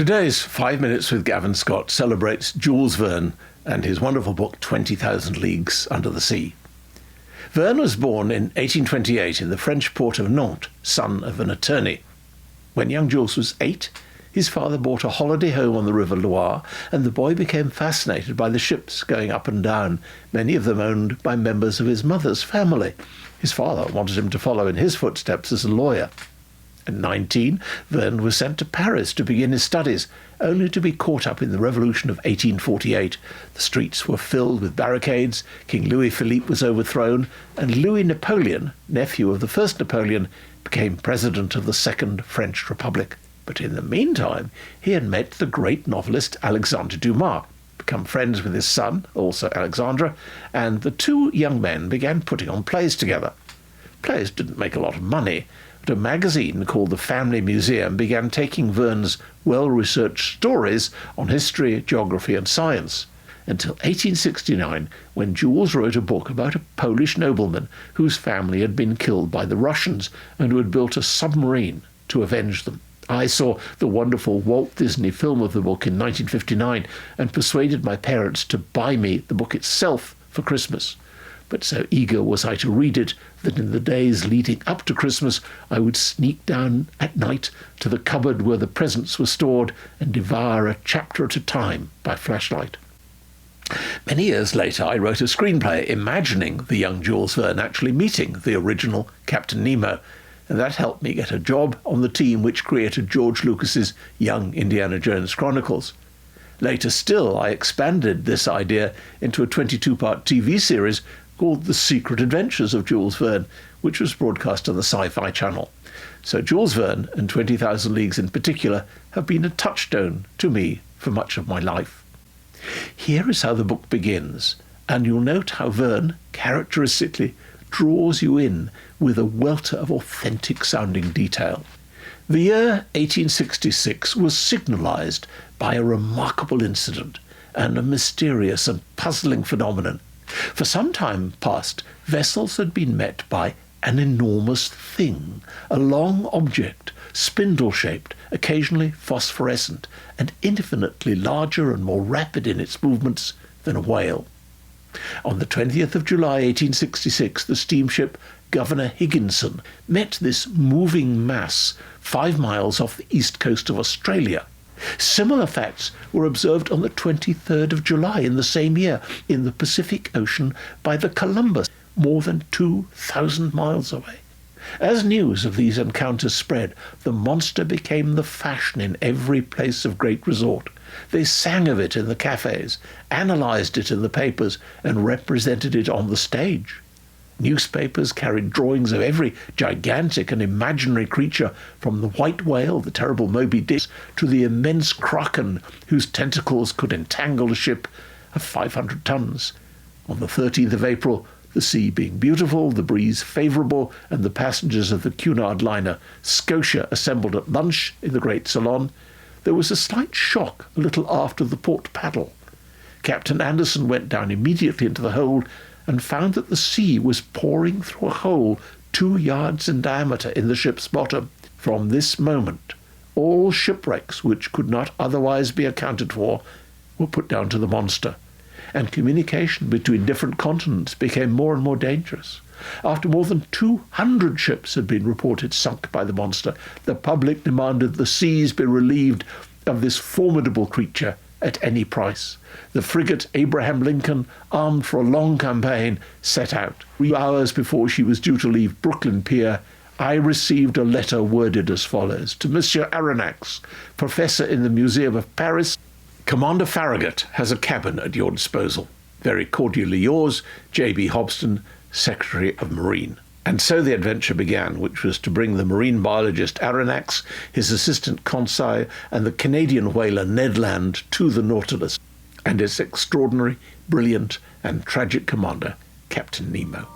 Today's 5 Minutes with Gavin Scott celebrates Jules Verne and his wonderful book 20,000 Leagues Under the Sea. Verne was born in 1828 in the French port of Nantes, son of an attorney. When young Jules was 8, his father bought a holiday home on the River Loire, and the boy became fascinated by the ships going up and down, many of them owned by members of his mother's family. His father wanted him to follow in his footsteps as a lawyer. At 19, Verne was sent to Paris to begin his studies, only to be caught up in the Revolution of 1848. The streets were filled with barricades, King Louis-Philippe was overthrown, and Louis Napoleon, nephew of the first Napoleon, became president of the Second French Republic. But in the meantime, he had met the great novelist Alexandre Dumas, become friends with his son, also Alexandre, and the two young men began putting on plays together. Plays didn't make a lot of money, but a magazine called the Family Museum began taking Verne's well-researched stories on history, geography and science, until 1869, when Jules wrote a book about a Polish nobleman whose family had been killed by the Russians and who had built a submarine to avenge them. I saw the wonderful Walt Disney film of the book in 1959 and persuaded my parents to buy me the book itself for Christmas. But so eager was I to read it that in the days leading up to Christmas I would sneak down at night to the cupboard where the presents were stored and devour a chapter at a time by flashlight. Many years later I wrote a screenplay imagining the young Jules Verne actually meeting the original Captain Nemo, and that helped me get a job on the team which created George Lucas's Young Indiana Jones Chronicles. Later still, I expanded this idea into a 22-part TV series called The Secret Adventures of Jules Verne, which was broadcast on the Sci-Fi Channel. So Jules Verne, and 20,000 Leagues in particular, have been a touchstone to me for much of my life. Here is how the book begins, and you'll note how Verne, characteristically, draws you in with a welter of authentic-sounding detail. The year 1866 was signalized by a remarkable incident and a mysterious and puzzling phenomenon. For some time past, vessels had been met by an enormous thing, a long object, spindle-shaped, occasionally phosphorescent, and infinitely larger and more rapid in its movements than a whale. On the 20th of July 1866, the steamship Governor Higginson met this moving mass 5 miles off the east coast of Australia. Similar facts were observed on the 23rd of July in the same year in the Pacific Ocean by the Columbus, more than 2,000 miles away. As news of these encounters spread, the monster became the fashion in every place of great resort. They sang of it in the cafes, analysed it in the papers, and represented it on the stage. Newspapers carried drawings of every gigantic and imaginary creature, from the white whale, the terrible Moby Dick, to the immense kraken whose tentacles could entangle a ship of 500 tons. On the 13th of April, the sea being beautiful, the breeze favourable, and the passengers of the Cunard liner Scotia assembled at lunch in the great salon, there was a slight shock a little after the port paddle. Captain Anderson went down immediately into the hold and found that the sea was pouring through a hole 2 yards in diameter in the ship's bottom. From this moment, all shipwrecks which could not otherwise be accounted for were put down to the monster, and communication between different continents became more and more dangerous. After more than 200 ships had been reported sunk by the monster, the public demanded the seas be relieved of this formidable creature at any price. The frigate Abraham Lincoln, armed for a long campaign, set out. 3 hours before she was due to leave Brooklyn Pier, I received a letter worded as follows: to Monsieur Aronnax, professor in the Museum of Paris, Commander Farragut has a cabin at your disposal. Very cordially yours, J.B. Hobson, Secretary of Marine. And so the adventure began, which was to bring the marine biologist Aronnax, his assistant Conseil, and the Canadian whaler Ned Land to the Nautilus, and its extraordinary, brilliant, and tragic commander, Captain Nemo.